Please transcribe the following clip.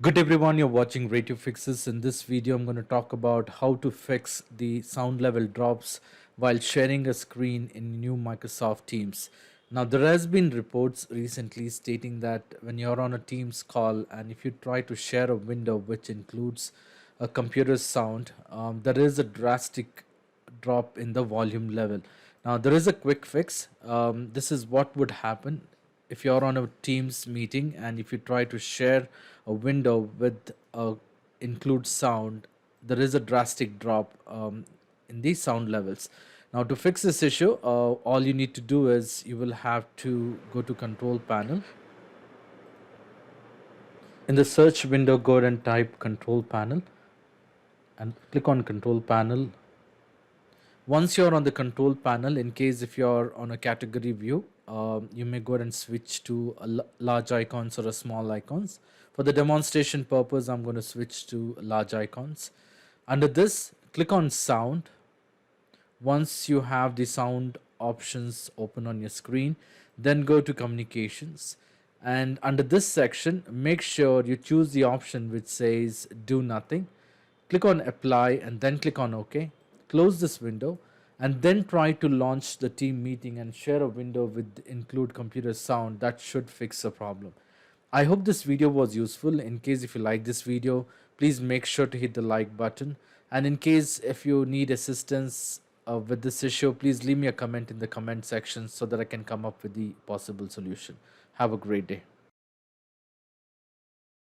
Good everyone, you're watching Radio Fixes. In this video, I'm going to talk about how to fix the sound level drops while sharing a screen in new Microsoft Teams. Now, there has been reports recently stating that when you're on a Teams call and if you try to share a window which includes a computer's sound, there is a drastic drop in the volume level. Now, there is a quick fix. This is what would happen if you're on a Teams meeting and if you try to share a window with include sound, there is a drastic drop in these sound levels. Now, to fix this issue, all you need to do is you will have to go to Control Panel. In the search window, go ahead and type Control Panel and click on Control Panel. Once you're on the control panel, in case if you're on a category view, you may go ahead and switch to large icons or a small icons. For the demonstration purpose, I'm going to switch to large icons. Under this, click on sound. Once you have the sound options open on your screen, then go to communications. And under this section, make sure you choose the option which says do nothing. Click on apply and then click on OK. Close this window and then try to launch the team meeting and share a window with include computer sound. That should fix the problem. I hope this video was useful. In case if you like this video, please make sure to hit the like button. And in case if you need assistance with this issue, please leave me a comment in the comment section so that I can come up with the possible solution. Have a great day.